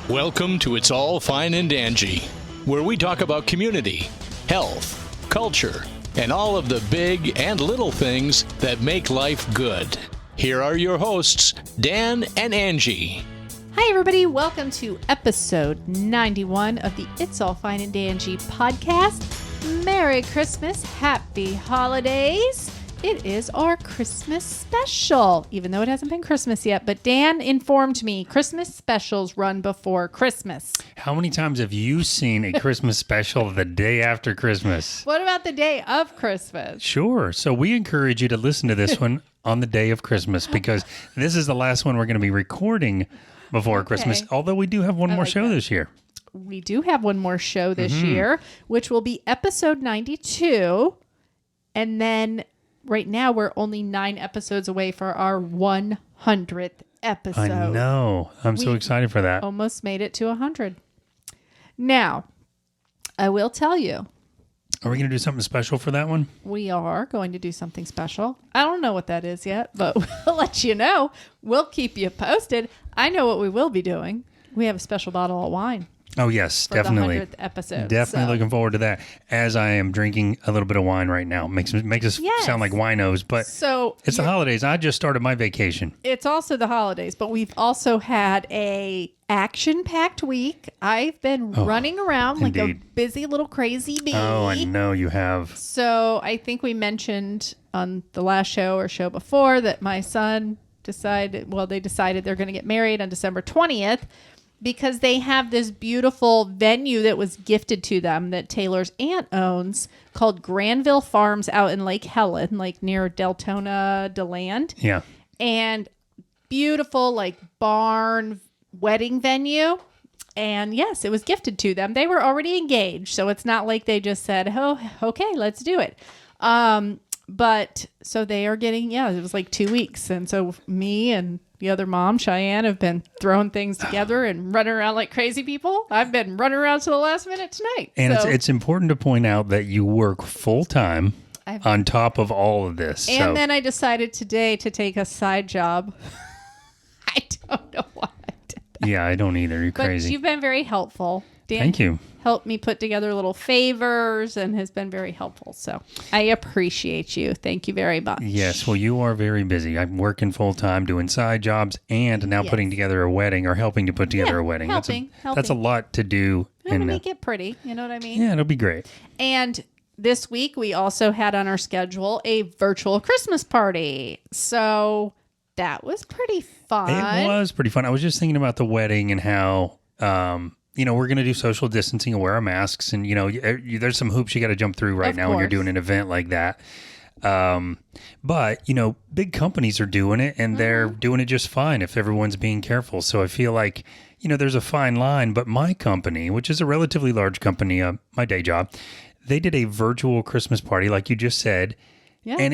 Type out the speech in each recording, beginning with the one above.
Welcome to It's All Fine and Anjee, where we talk about community, health, culture, and all of the big and little things that make life good. Here are your hosts, Dan and Anjee. Hi, everybody. Welcome to episode 91 of the It's All Fine and Anjee podcast. Merry Christmas. Happy holidays. It is our Christmas special, even though it hasn't been Christmas yet. But Dan informed me Christmas specials run before Christmas. How many times have you seen a Christmas special the day after Christmas? What about the day of Christmas? Sure. So we encourage you to listen to this one on the day of Christmas because this is the last one we're going to be recording before Christmas, although we do have one more show this year. We do have one more show this year, which will be episode 92. And then right now we're only 9 episodes away for our 100th episode. I know. I'm so excited for that. Almost made it to 100. Now, I will tell you. Are we going to do something special for that one? We are going to do something special. I don't know what that is yet, but we'll let you know. We'll keep you posted. I know what we will be doing. We have a special bottle of wine. Oh, yes, for definitely. The 100th episode. Definitely looking forward to that. As I am drinking a little bit of wine right now. Makes us sound like winos, but it's the holidays. I just started my vacation. It's also the holidays, but we've also had a action-packed week. I've been running around like a busy little crazy bee. Oh, I know you have. So I think we mentioned on the last show or show before that my son decided they're going to get married on December 20th. Because they have this beautiful venue that was gifted to them that Taylor's aunt owns called Granville Farms out in Lake Helen, like near Deltona, DeLand. Yeah. And beautiful like barn wedding venue. And yes, it was gifted to them. They were already engaged. So it's not like they just said, oh, okay, let's do it. But so they are getting, it was like 2 weeks. And so me and the other mom, Cheyenne, have been throwing things together and running around like crazy people. I've been running around to the last minute tonight. And it's important to point out that you work full time on top of all of this. And then I decided today to take a side job. I don't know why I did that. Yeah, I don't either. You're crazy. But you've been very helpful. Dan, thank you. Helped me put together little favors and has been very helpful. So I appreciate you. Thank you very much. Yes. Well, you are very busy. I'm working full time doing side jobs and now putting together a wedding or helping to put together a wedding. Helping. That's a lot to do. I'm going to make it pretty. You know what I mean? Yeah, it'll be great. And this week we also had on our schedule a virtual Christmas party. So that was pretty fun. It was pretty fun. I was just thinking about the wedding and how, we're going to do social distancing and wear our masks. And, there's some hoops you got to jump through right now when you're doing an event like that. But, big companies are doing it and they're doing it just fine if everyone's being careful. So I feel like, there's a fine line. But my company, which is a relatively large company, my day job, they did a virtual Christmas party, like you just said. Yeah. And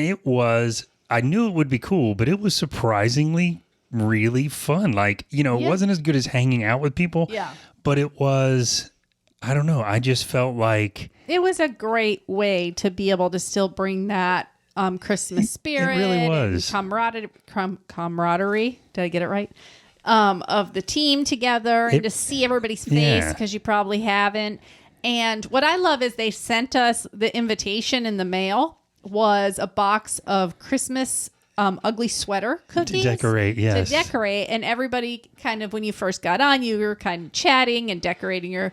I knew it would be cool, but it was surprisingly really fun. Like, it wasn't as good as hanging out with people. Yeah. But it was, I don't know, I just felt like it was a great way to be able to still bring that Christmas spirit. It really was. Camaraderie. Did I get it right? Of the team together and to see everybody's face because you probably haven't. And what I love is they sent us the invitation in the mail was a box of Christmas ugly sweater cookies. To decorate, yes. To decorate. And everybody kind of, when you first got on, you were kind of chatting and decorating your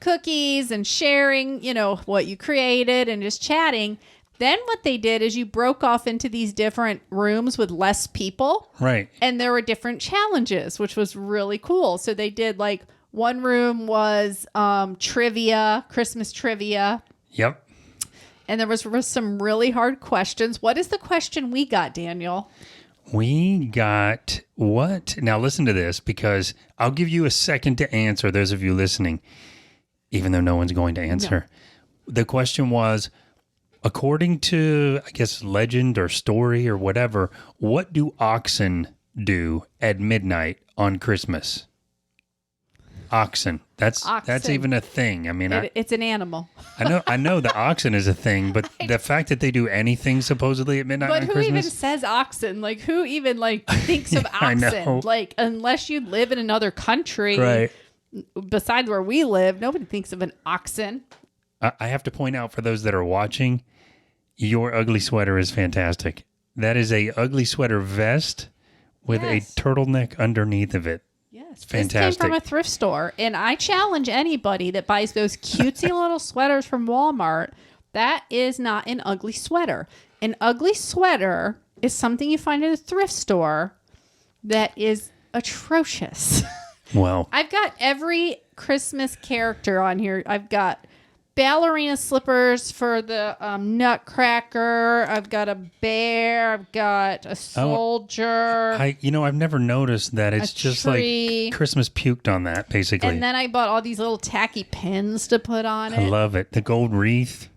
cookies and sharing, what you created and just chatting. Then what they did is you broke off into these different rooms with less people. Right. And there were different challenges, which was really cool. So they did like one room was trivia, Christmas trivia. Yep. And there was some really hard questions. What is the question we got, Daniel? We got what? Now listen to this because I'll give you a second to answer, those of you listening, even though no one's going to answer. No. The question was, according to, I guess, legend or story or whatever, what do oxen do at midnight on Christmas? Oxen. That's even a thing. I mean, it's an animal. I know the oxen is a thing, but the fact that they do anything supposedly at midnight on Christmas. But who even says oxen? Like, who even thinks of oxen? I know. Like, unless you live in another country, right? besides where we live, nobody thinks of an oxen. I have to point out for those that are watching, your ugly sweater is fantastic. That is a ugly sweater vest with a turtleneck underneath of it. Yes, fantastic. This came from a thrift store, and I challenge anybody that buys those cutesy little sweaters from Walmart. That is not an ugly sweater. An ugly sweater is something you find at a thrift store that is atrocious. Well, I've got every Christmas character on here. I've got ballerina slippers for the Nutcracker. I've got a bear. I've got a soldier. I've never noticed that. It's just tree. Like Christmas puked on that, basically. And then I bought all these little tacky pins to put on it. I love it. The gold wreath,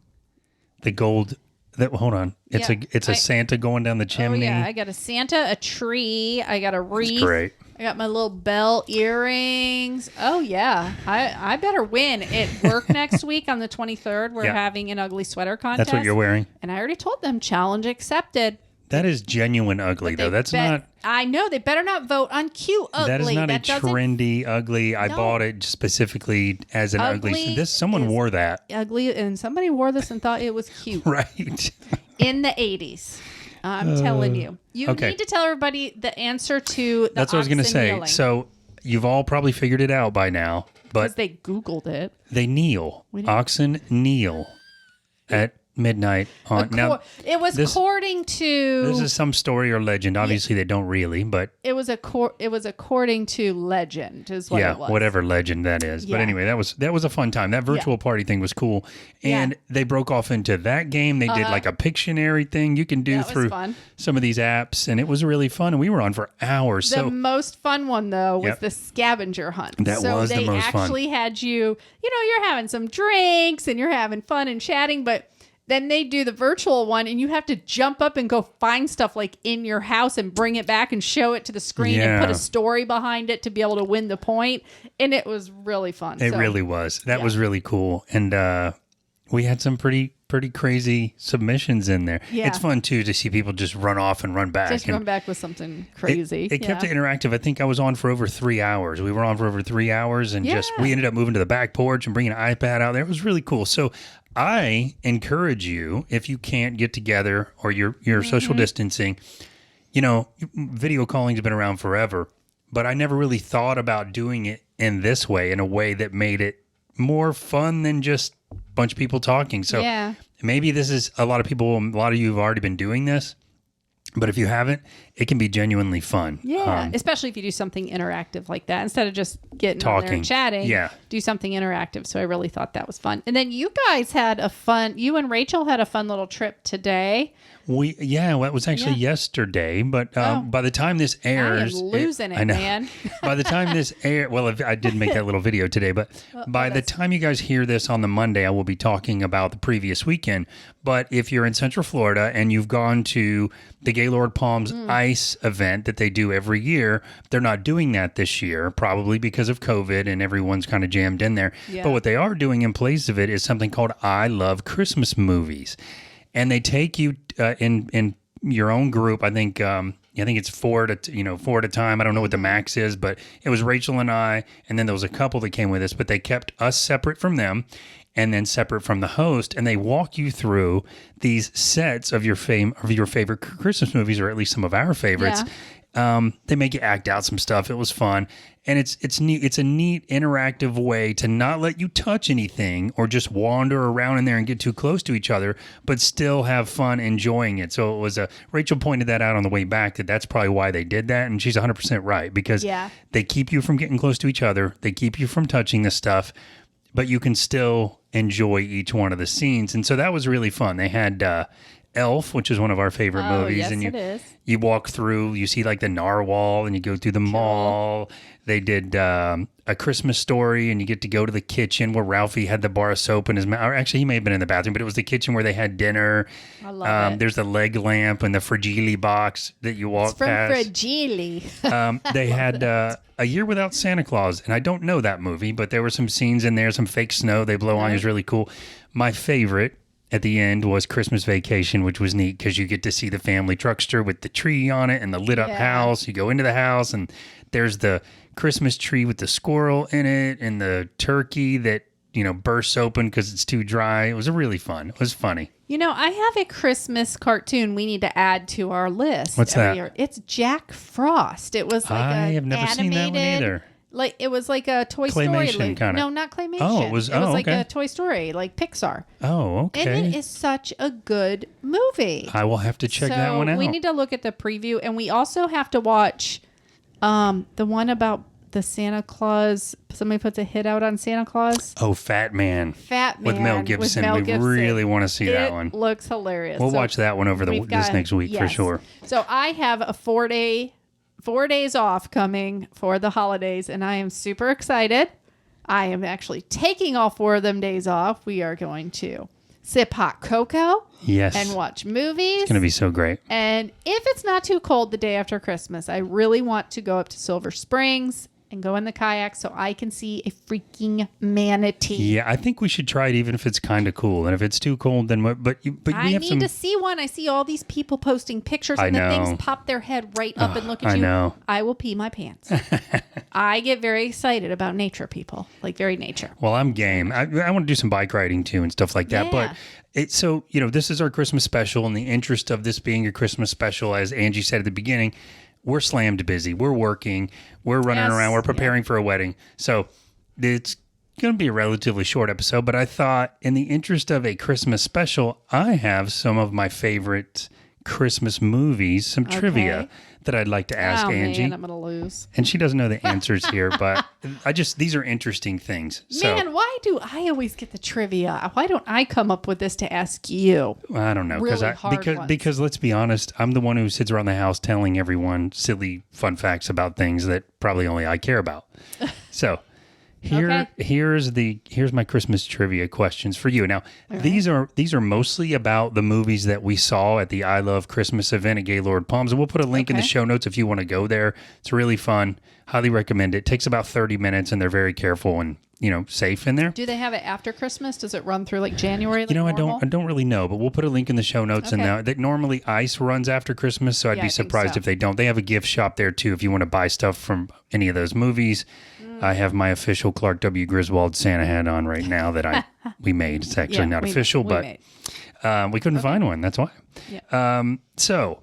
the gold. Hold on. It's a Santa going down the chimney. Oh yeah, I got a Santa, a tree. I got a wreath. That's great. I got my little bell earrings. Oh, yeah. I better win. At work next week on the 23rd, we're having an ugly sweater contest. That's what you're wearing? And I already told them, challenge accepted. That is genuine ugly, though. That's not... I know. They better not vote on cute ugly. That is not a trendy ugly. I bought it specifically as an ugly. Someone wore that. Ugly, and somebody wore this and thought it was cute. Right. In the 80s. I'm telling you. You need to tell everybody the answer to the That's what I was going to say. kneeling. So you've all probably figured it out by now. But because they Googled it. They kneel. Oxen kneel at midnight on it was according to this is some story or legend. Obviously they don't really, but it was according to legend is what it was. Whatever legend that is. But anyway, that was a fun time. That virtual party thing was cool. And they broke off into that game. They did like a Pictionary thing you can do through some of these apps, and it was really fun, and we were on for hours. The most fun one though was the scavenger hunt. That was the most fun. They actually had you're having some drinks and you're having fun and chatting, but then they do the virtual one, and you have to jump up and go find stuff like in your house and bring it back and show it to the screen and put a story behind it to be able to win the point. And it was really fun. It really was. That was really cool. And we had some pretty crazy submissions in there. Yeah. It's fun, too, to see people just run off and run back. Run back with something crazy. It kept it interactive. I think I was on for over 3 hours. We were on for over 3 hours, and we ended up moving to the back porch and bringing an iPad out there. It was really cool. So I encourage you, if you can't get together or you're social distancing, video calling has been around forever, but I never really thought about doing it in this way, in a way that made it more fun than just a bunch of people talking. So maybe this is a lot of you have already been doing this. But if you haven't, it can be genuinely fun. Yeah, especially if you do something interactive like that. Instead of just getting talking on there and chatting, do something interactive. So I really thought that was fun. And then you guys you and Rachel had a fun little trip today. It was actually yesterday, but by the time this airs... I am losing it, man. By the time this airs... Well, I did make that little video today, but by the time you guys hear this on the Monday, I will be talking about the previous weekend. But if you're in Central Florida and you've gone to the Gaylord Palms Ice event that they do every year, they're not doing that this year, probably because of COVID and everyone's kind of jammed in there. Yeah. But what they are doing in place of it is something called I Love Christmas Movies. And they take you in your own group. I think it's 4 at a time. I don't know what the max is, but it was Rachel and I, and then there was a couple that came with us. But they kept us separate from them, and then separate from the host. And they walk you through these sets of your favorite Christmas movies, or at least some of our favorites. Yeah. They make you act out some stuff. It was fun. And it's neat. It's a neat interactive way to not let you touch anything or just wander around in there and get too close to each other, but still have fun enjoying it. So it was Rachel pointed that out on the way back, that's probably why they did that. And she's 100% right, because they keep you from getting close to each other. They keep you from touching the stuff, but you can still enjoy each one of the scenes. And so that was really fun. They had Elf, which is one of our favorite movies. Yes, and you walk through, you see like the narwhal, and you go through the mall. They did A Christmas Story, and you get to go to the kitchen where Ralphie had the bar of soap in his mouth. Or actually, he may have been in the bathroom, but it was the kitchen where they had dinner. I love it. There's the leg lamp and the Fragile box that you walk past. It's from Fragile. They had A Year Without Santa Claus, and I don't know that movie, but there were some scenes in there, some fake snow they blow on. It was really cool. My favorite at the end was Christmas Vacation, which was neat because you get to see the family truckster with the tree on it and the lit up house. You go into the house, and there's the Christmas tree with the squirrel in it and the turkey that, bursts open because it's too dry. It was really fun. It was funny. I have a Christmas cartoon we need to add to our list. What's that? Year. It's Jack Frost. It was like I have never seen that one either. Like it was like a Toy Claymation Story. kinda. No, not claymation. Oh, it was like okay. a Toy Story, like Pixar. Oh, okay. And it is such a good movie. I will have to check that one out. We need to look at the preview, and we also have to watch the one about the Santa Claus. Somebody puts a hit out on Santa Claus. Oh, Fat Man. Fat Man with Mel Gibson. Mel Gibson. Really want to see that one. It looks hilarious. We'll watch that one over this next week for sure. So I have a 4 days off coming for the holidays, and I am super excited. I am actually taking all 4 of them days off. We are going to sip hot cocoa. Yes. And watch movies. It's going to be so great. And if it's not too cold the day after Christmas, I really want to go up to Silver Springs and go in the kayak so I can see a freaking manatee. Yeah, I think we should try it even if it's kind of cool. And if it's too cold, then what? But we I have need to see one. I see all these people posting pictures and the things pop their head right up and look at you. I know. I will pee my pants. I get very excited about nature, people. Like very nature. Well, I'm game. I want to do some bike riding too and stuff like that. Yeah. But this is our Christmas special. In the interest of this being a Christmas special, as Anjee said at the beginning, we're slammed busy. We're working. We're running around. We're preparing for a wedding. So it's going to be a relatively short episode. But I thought in the interest of a Christmas special, I have some of my favorite Christmas movies, some trivia that I'd like to ask Anjee. Man, I'm going to lose. And she doesn't know the answers here, but these are interesting things. Man, why do I always get the trivia? Why don't I come up with this to ask you? I don't know. Really because let's be honest, I'm the one who sits around the house telling everyone silly fun facts about things that probably only I care about. So here's my Christmas trivia questions for you. Now, these are mostly about the movies that we saw at the I Love Christmas event at Gaylord Palms, and we'll put a link in the show notes if you want to go there. It's really fun. Highly recommend it. It takes about 30 minutes, and they're very careful and safe in there. Do they have it after Christmas? Does it run through like January? Like I don't really know, but we'll put a link in the show notes. And that normally ICE runs after Christmas, so I'd be surprised if they don't. They have a gift shop there too if you want to buy stuff from any of those movies. I have my official Clark W. Griswold Santa hat on right now that we made. It's actually not official, but we couldn't find one. That's why. Yeah. So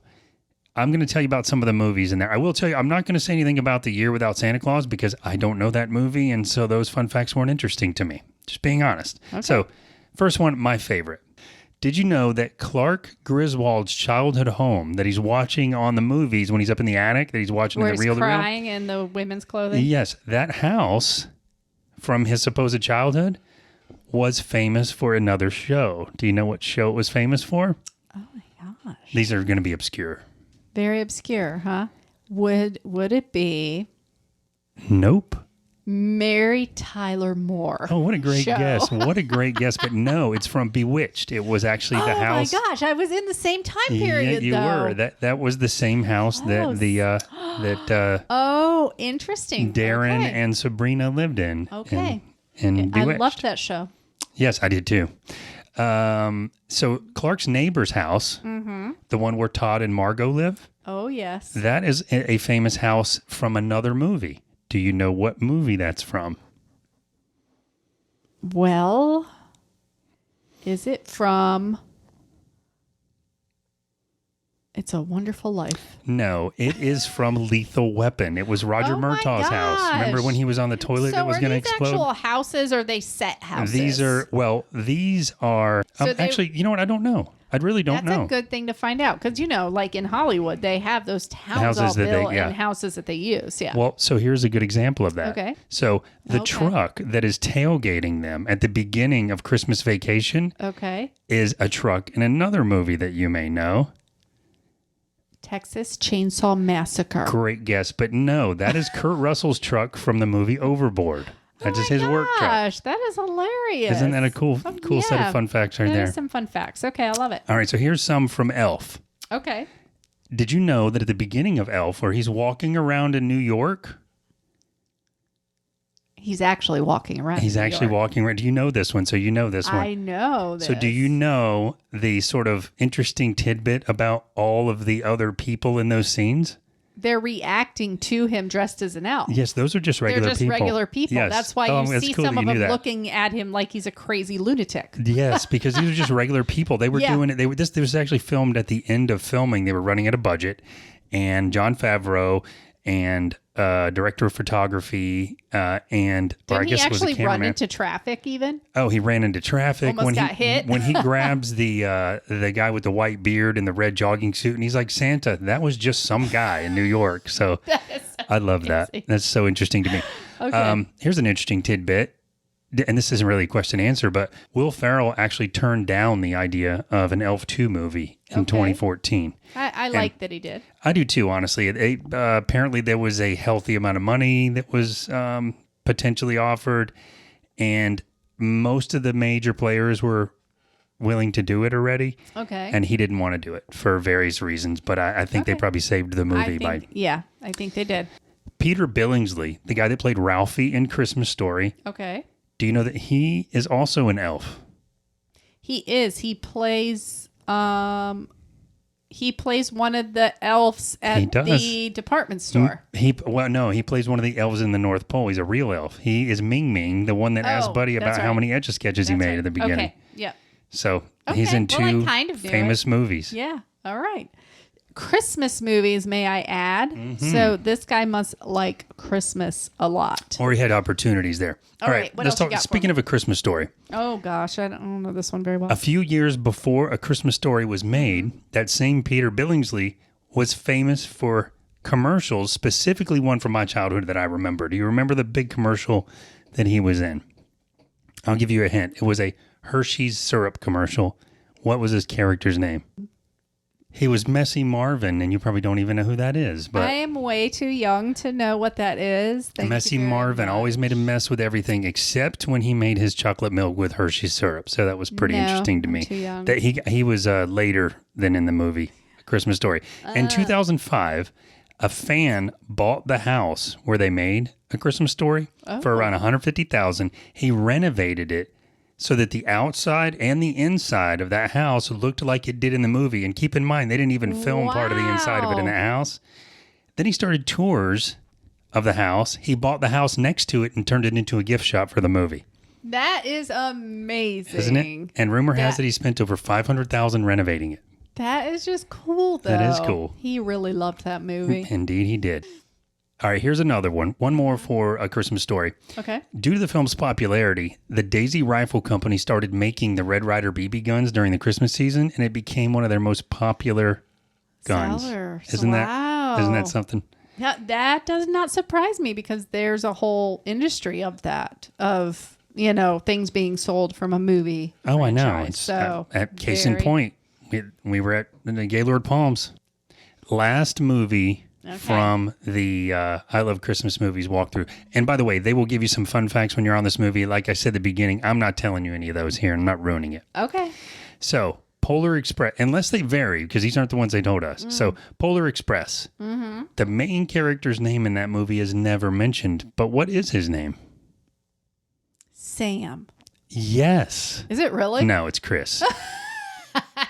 I'm going to tell you about some of the movies in there. I will tell you, I'm not going to say anything about The Year Without Santa Claus because I don't know that movie, and so those fun facts weren't interesting to me. Just being honest. Okay. So first one, my favorite. Did you know that Clark Griswold's childhood home that he's watching on the movies when he's up in the attic, that he's watching in the reel-to-reel? Crying in the women's clothing? Yes. That house from his supposed childhood was famous for another show. Do you know what show it was famous for? Oh, my gosh. These are going to be obscure. Very obscure, huh? Would it be... Nope. Mary Tyler Moore. Oh, what a great guess. What a great guess. But no, it's from Bewitched. It was actually the house. Oh my gosh, I was in the same time period you were. That was the same house that interesting. Darren and Sabrina lived in. Okay. In Bewitched. I loved that show. Yes, I did too. So Clark's neighbor's house, the one where Todd and Margot live. Oh, yes. That is a famous house from another movie. Do you know what movie that's from? Well, is it from It's a Wonderful Life? No, it is from Lethal Weapon. It was Roger Murtaugh's house. Remember when he was on the toilet that was going to explode? So are these actual houses or are they set houses? These are actually, you know what? I don't know. I really don't know. That's a good thing to find out because, like in Hollywood, they have those towns all built and houses that they use. Yeah. Well, so here's a good example of that. Okay. So the truck that is tailgating them at the beginning of Christmas Vacation is a truck in another movie that you may know. Texas Chainsaw Massacre. Great guess, but no, that is Kurt Russell's truck from the movie Overboard. That's just his work truck. Gosh, that is hilarious. Isn't that a cool set of fun facts right there? That is some fun facts. Okay, I love it. All right, so here's some from Elf. Okay. Did you know that at the beginning of Elf, where he's walking around in New York... He's actually walking around. He's actually walking around. Do you know this one? So you know this one. I know this. So do you know the sort of interesting tidbit about all of the other people in those scenes? they're reacting to him dressed as an elf. Yes, those are just regular They're just people. regular people. Yes. That's why you see cool some of you knew them that. looking at him like he's a crazy lunatic. Yes, because these are just regular people. They were doing it. This was actually filmed at the end of filming. They were running at a budget, and Jon Favreau and director of photography and Didn't I guess he it was a actually run cameraman. into traffic even? Oh, he ran into traffic. Almost got hit. When he grabs the guy with the white beard and the red jogging suit, and he's like, Santa, that was just some guy in New York. So I love that. That's so interesting to me. Okay. Here's an interesting tidbit. And this isn't really a question and answer, but Will Ferrell actually turned down the idea of an Elf 2 movie in 2014. I like that he did. I do too, honestly. Apparently there was a healthy amount of money that was potentially offered, and most of the major players were willing to do it already. Okay. And he didn't want to do it for various reasons, but I think they probably saved the movie by... Yeah, I think they did. Peter Billingsley, the guy that played Ralphie in Christmas Story. Okay. Do you know that he is also an elf? He is. He plays one of the elves at the department store. He plays one of the elves in the North Pole. He's a real elf. He is Ming Ming, the one that asked Buddy about how many Etch-a-Sketches he made at the beginning. Okay. Yeah. So he's in two famous movies. Yeah. All right. Christmas movies, may I add? So this guy must like Christmas a lot. Or he had opportunities there. All right. What else you got Speaking of A Christmas Story. Oh, gosh. I don't know this one very well. A few years before A Christmas Story was made, that same Peter Billingsley was famous for commercials, specifically one from my childhood that I remember. Do you remember the big commercial that he was in? I'll give you a hint. It was a Hershey's syrup commercial. What was his character's name? He was Messy Marvin, and you probably don't even know who that is. But I am way too young to know what that is. Messy Marvin always made a mess with everything except when he made his chocolate milk with Hershey's syrup. So that was pretty interesting to me. Too young. That he was later than in the movie A Christmas Story. In 2005, a fan bought the house where they made A Christmas Story for around $150,000. He renovated it so that the outside and the inside of that house looked like it did in the movie. And keep in mind, they didn't even film part of the inside of it in the house. Then he started tours of the house. He bought the house next to it and turned it into a gift shop for the movie. That is amazing. Isn't it? And rumor has it he spent over $500,000 renovating it. That is just cool, though. That is cool. He really loved that movie. Indeed, he did. All right, here's another one. One more for A Christmas Story. Okay. Due to the film's popularity, the Daisy Rifle Company started making the Red Ryder BB guns during the Christmas season, and it became one of their most popular guns. Sellers. Isn't that something? Now, that does not surprise me because there's a whole industry of that, of, things being sold from a movie. Oh, franchise. I know. It's so case in point, we were at the Gaylord Palms. Last movie from the I Love Christmas Movies walkthrough. And by the way, they will give you some fun facts when you're on this movie. Like I said at the beginning, I'm not telling you any of those here. I'm not ruining it. Okay. So, Polar Express, unless they vary, because these aren't the ones they told us. So, Polar Express, the main character's name in that movie is never mentioned. But what is his name? Sam. Yes. Is it really? No, it's Chris.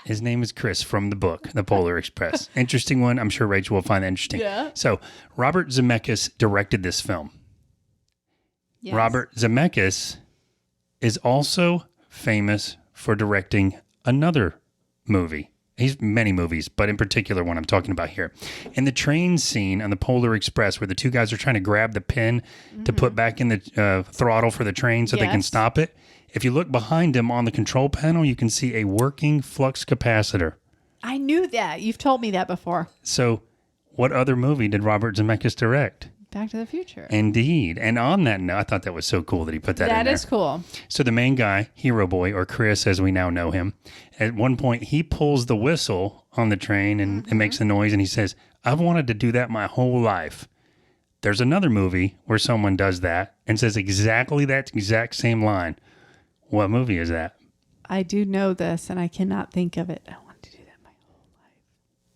His name is Chris from the book, The Polar Express. Interesting one. I'm sure Rachel will find that interesting. Yeah. So, Robert Zemeckis directed this film. Yes. Robert Zemeckis is also famous for directing another movie. He's many movies, but in particular one I'm talking about here. In the train scene on the Polar Express where the two guys are trying to grab the pin to put back in the throttle for the train so they can stop it. If you look behind him on the control panel, you can see a working flux capacitor. I knew that. You've told me that before. So what other movie did Robert Zemeckis direct? Back to the Future. Indeed. And on that note, I thought that was so cool that he put that in there. That is cool. So the main guy, Hero Boy, or Chris as we now know him, at one point he pulls the whistle on the train and it makes the noise and he says, I've wanted to do that my whole life. There's another movie where someone does that and says exactly that exact same line. What movie is that? I do know this, and I cannot think of it. I want to do that my whole life.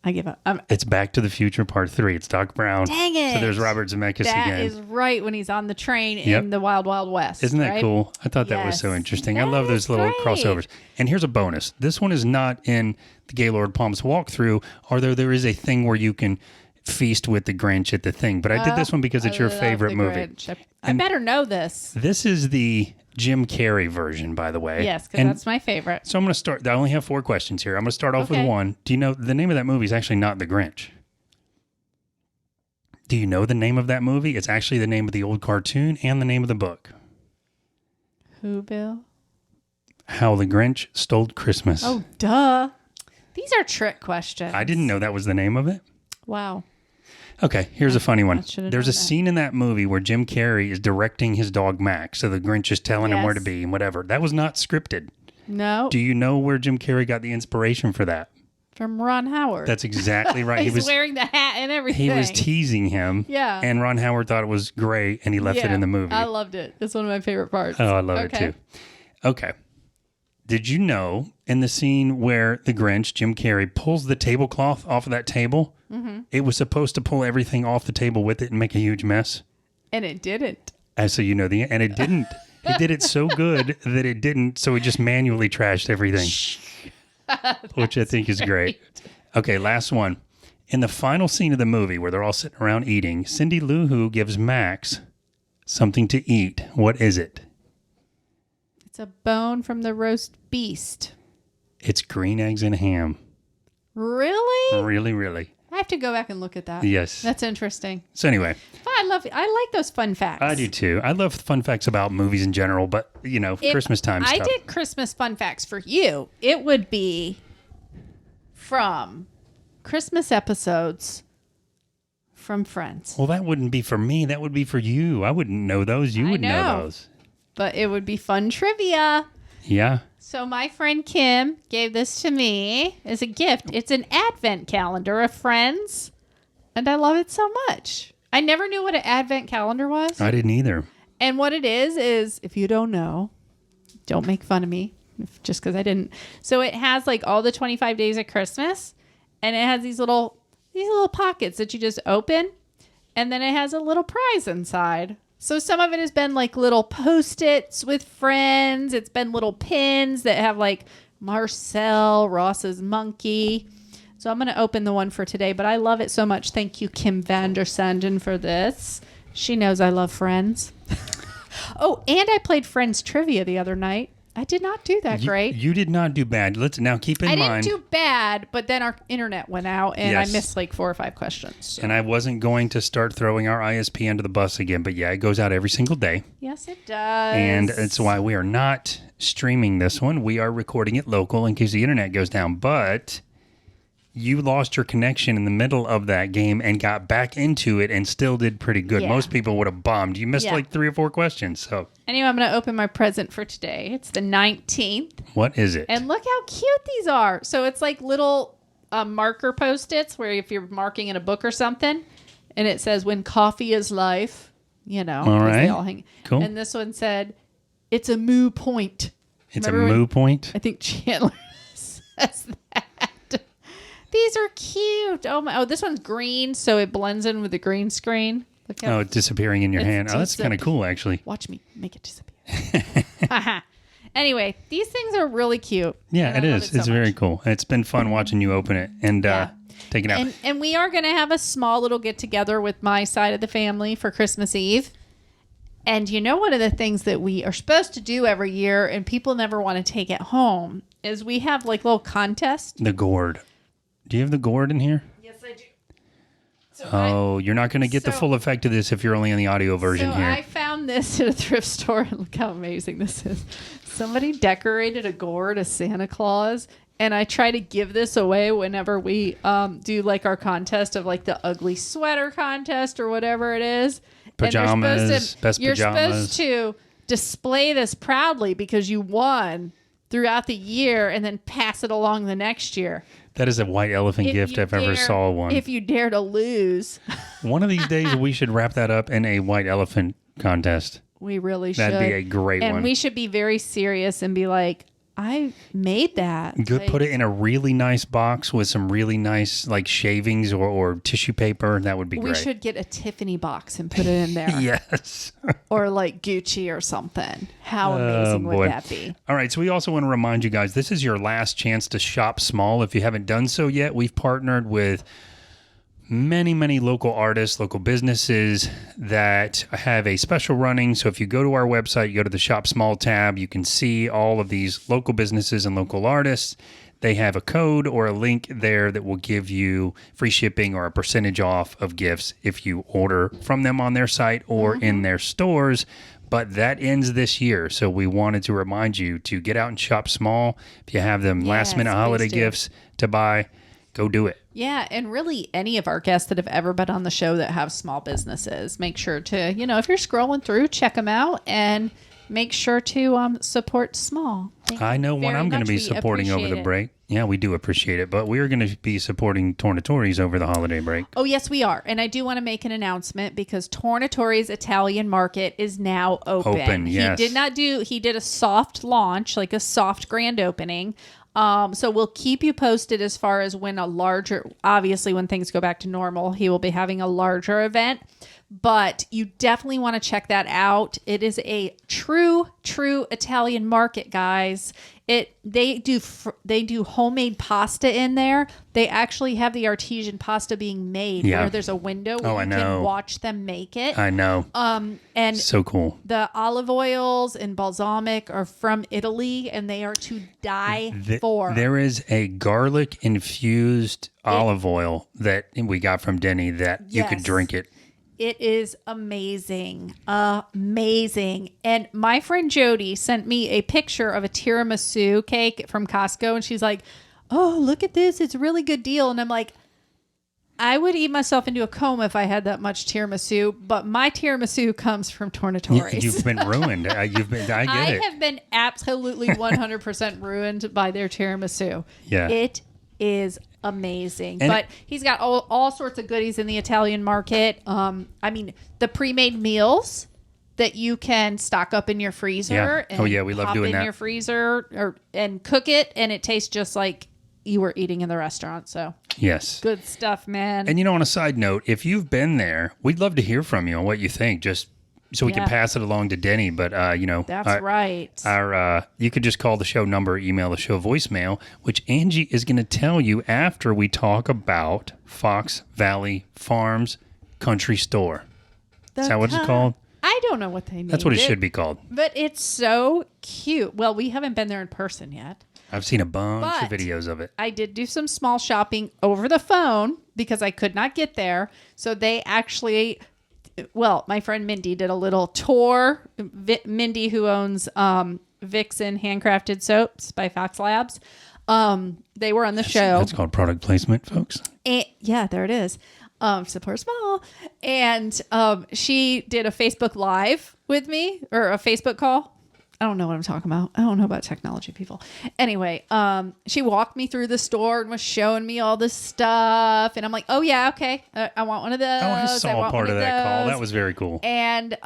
I give up. It's Back to the Future Part 3. It's Doc Brown. Dang it. So there's Robert Zemeckis again. That is right when he's on the train in the Wild Wild West. Isn't that right? cool? I thought that was so interesting. I That love those is little great. crossovers. And here's a bonus. This one is not in the Gaylord Palms walkthrough, although there is a thing where you can feast with the Grinch at the thing. But I did this one because it's your favorite movie. I better know this. This is the Jim Carrey version, by the way. Yes, because that's my favorite. So I'm going to start. I only have 4 questions here. I'm going to start off with one. Do you know the name of that movie is actually not The Grinch? Do you know the name of that movie? It's actually the name of the old cartoon and the name of the book. Who, Bill? How the Grinch Stole Christmas. Oh, duh. These are trick questions. I didn't know that was the name of it. Wow. Okay, here's a funny one. There's a that. scene in that movie where Jim Carrey is directing his dog Max, so the Grinch is telling him where to be and whatever. That was not scripted. No. Do you know where Jim Carrey got the inspiration for that? From Ron Howard. That's exactly right. He's wearing the hat and everything. He was teasing him. Yeah. And Ron Howard thought it was great, and he left it in the movie. I loved it. It's one of my favorite parts. Oh, I love it too. Okay. Did you know in the scene where the Grinch, Jim Carrey, pulls the tablecloth off of that table, it was supposed to pull everything off the table with it and make a huge mess? And it didn't. So you know and it didn't. He did it so good that it didn't, so he just manually trashed everything, which I think is great. Okay, last one. In the final scene of the movie where they're all sitting around eating, Cindy Lou Who gives Max something to eat. What is it? It's a bone from the roast beast. It's green eggs and ham. Really? Really, really. I have to go back and look at that. Yes. That's interesting. So anyway. I like those fun facts. I do too. I love fun facts about movies in general, but, Christmas time stuff. I did Christmas fun facts for you. It would be from Christmas episodes from Friends. Well, that wouldn't be for me. That would be for you. I wouldn't know those. You would know those. But it would be fun trivia. Yeah. So my friend Kim gave this to me as a gift. It's an advent calendar of Friends, and I love it so much. I never knew what an advent calendar was. I didn't either. And what it is if you don't know, don't make fun of me just because I didn't. So it has like all the 25 days of Christmas, and it has these little pockets that you just open, and then it has a little prize inside. So some of it has been like little Post-its with friends. It's been little pins that have like Marcel, Ross's monkey. So I'm going to open the one for today, but I love it so much. Thank you, Kim Vandersanden, for this. She knows I love Friends. Oh, and I played Friends trivia the other night. I did not do that great. You did not do bad. Let's now keep in mind. I didn't do bad, but then our internet went out and I missed like 4 or 5 questions. So. And I wasn't going to start throwing our ISP under the bus again, but yeah, it goes out every single day. Yes, it does. And that's why we are not streaming this one. We are recording it local in case the internet goes down. But you lost your connection in the middle of that game and got back into it and still did pretty good. Yeah. Most people would have bombed. You missed like 3 or 4 questions. So anyway, I'm going to open my present for today. It's the 19th. What is it? And look how cute these are. So it's like little marker Post-its where if you're marking in a book or something, and it says, when coffee is life, All right. They all hang. Cool. And this one said, it's a moo point. It's a moo point? I think Chandler says that. These are cute. Oh, this one's green, so it blends in with the green screen. Look it's disappearing in your hand. Oh, that's kind of cool, actually. Watch me make it disappear. Anyway, these things are really cute. Yeah, it is. It's very cool. It's been fun watching you open it and take it out. And we are going to have a small little get-together with my side of the family for Christmas Eve. And one of the things that we are supposed to do every year, and people never want to take it home, is we have like little contests. The gourd. Do you have the gourd in here? Yes, I do. You're not going to get the full effect of this if you're only on the audio version here. I found this at a thrift store, and look how amazing this is. Somebody decorated a gourd as Santa Claus, and I try to give this away whenever we do like our contest of like the ugly sweater contest or whatever it is. Pajamas, best you're pajamas. supposed to display this proudly because you won throughout the year and then pass it along the next year. That is a white elephant gift if ever saw one. If you dare to lose. One of these days, we should wrap that up in a white elephant contest. We really should. That'd be a great one. And we should be very serious and be like, I made that. Good. Put it in a really nice box with some really nice like shavings or tissue paper. That would be great. We should get a Tiffany box and put it in there. Yes. Or like Gucci or something. How amazing would that be? All right. So we also want to remind you guys, this is your last chance to shop small. If you haven't done so yet, we've partnered with many, many local artists, local businesses that have a special running. So if you go to our website, you go to the Shop Small tab, you can see all of these local businesses and local artists. They have a code or a link there that will give you free shipping or a percentage off of gifts if you order from them on their site or in their stores. But that ends this year. So we wanted to remind you to get out and shop small. If you have them last minute holiday gifts to buy, go do it. Yeah, and really any of our guests that have ever been on the show that have small businesses, make sure to, if you're scrolling through, check them out and make sure to support small. I know what I'm going to be supporting over the break. Yeah, we do appreciate it, but we're going to be supporting Tornatore's over the holiday break. Oh, yes, we are. And I do want to make an announcement because Tornatore's Italian Market is now open. Yes. He did a soft launch, like a soft grand opening. So we'll keep you posted as far as when obviously when things go back to normal, he will be having a larger event. But you definitely want to check that out. It is a true Italian market, guys. They do homemade pasta in there. They actually have the artesian pasta being made where there's a window where you can watch them make it. I know. And so cool. The olive oils and balsamic are from Italy, and they are to die for. There is a garlic infused olive oil that we got from Denny that you could drink it. It is amazing. Amazing. And my friend Jody sent me a picture of a tiramisu cake from Costco. And she's like, oh, look at this. It's a really good deal. And I'm like, I would eat myself into a coma if I had that much tiramisu. But my tiramisu comes from Tornatore's. You've been ruined. I get it. I have been absolutely 100% ruined by their tiramisu. Yeah. It is amazing. But he's got all sorts of goodies in the Italian market. The pre-made meals that you can stock up in your freezer. Yeah. We love doing that. In your freezer and cook it, and it tastes just like you were eating in the restaurant. So yes, good stuff, man. And on a side note, if you've been there, we'd love to hear from you on what you think. Just so we can pass it along to Denny, but that's right. You could just call the show number, email the show voicemail, which Anjee is going to tell you after we talk about Fox Valley Farms Country Store. Is that what it's called? I don't know what they named That's what it should be called. But it's so cute. Well, we haven't been there in person yet. I've seen a bunch of videos of it. I did do some small shopping over the phone because I could not get there. So they actually... Well, my friend Mindy did a little tour. Mindy, who owns Vixen Handcrafted Soaps by Fox Labs. They were on the show. That's called product placement, folks. Yeah, there it is. Support small. And she did a Facebook Live with me, or a Facebook call. I don't know what I'm talking about. I don't know about technology, people. Anyway, she walked me through the store and was showing me all this stuff. And I'm like, oh, yeah, okay. I want one of those. Oh, I saw part of that call. That was very cool. And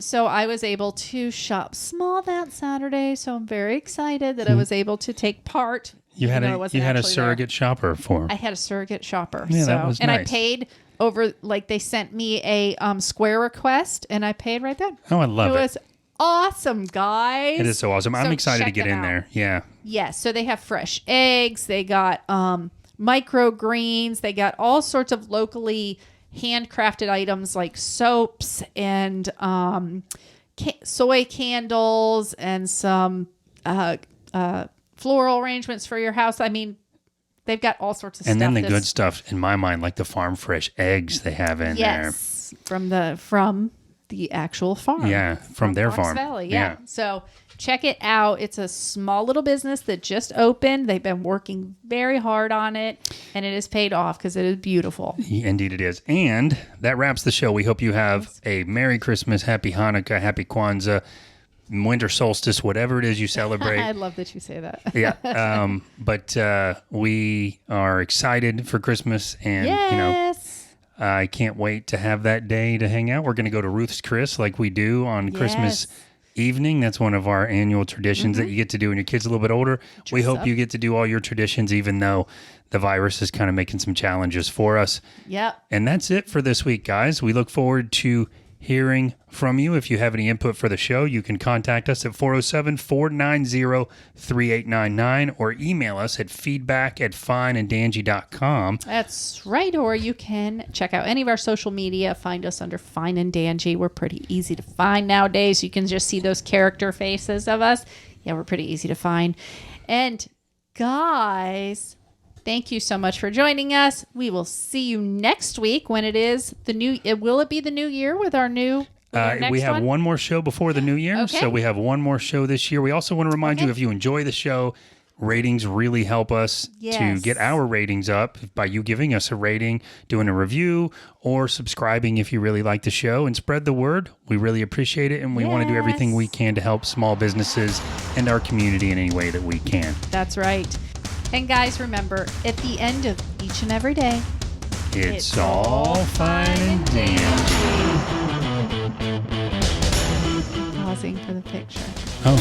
so I was able to shop small that Saturday. So I'm very excited that I was able to take part. You had a surrogate shopper for him. I had a surrogate shopper. Yeah, that was and nice. I paid over, they sent me a Square request, and I paid right then. Oh, I love it. It was awesome, guys. It is so awesome. I'm excited to get in there. Yeah. Yes. So they have fresh eggs. They got microgreens. They got all sorts of locally handcrafted items like soaps and soy candles and some floral arrangements for your house. I mean, they've got all sorts of stuff. And then the good stuff, in my mind, like the farm fresh eggs they have in there. Yes, from the actual farm. Yeah, from their Fox farm. Valley, yeah. So check it out. It's a small little business that just opened. They've been working very hard on it, and it has paid off because it is beautiful. Indeed it is. And that wraps the show. We hope you have a Merry Christmas, Happy Hanukkah, Happy Kwanzaa, winter solstice, whatever it is you celebrate. I love that you say that. Yeah. But we are excited for Christmas, and yes. I can't wait to have that day to hang out. We're going to go to Ruth's Chris like we do on Christmas evening. That's one of our annual traditions that you get to do when your kid's a little bit older. We hope you get to do all your traditions, even though the virus is kind of making some challenges for us. Yep. And that's it for this week, guys. We look forward to hearing from you. If you have any input for the show, you can contact us at 407-490-3899 or email us at feedback@fineandanjee.com. That's right. Or you can check out any of our social media. Find us under Fine and Danjee. We're pretty easy to find nowadays. You can just see those character faces of us. Yeah, we're pretty easy to find. And guys, thank you so much for joining us. We will see you next week when it is the new. Will it be the new year with our new? We have one more show before the new year, Okay. So we have one more show this year. We also want to remind you, if you enjoy the show, ratings really help us to get our ratings up by you giving us a rating, doing a review, or subscribing if you really like the show, and spread the word. We really appreciate it, and we want to do everything we can to help small businesses and our community in any way that we can. That's right. And guys, remember, at the end of each and every day, It's all fine and dandy. Pausing for the picture. Oh.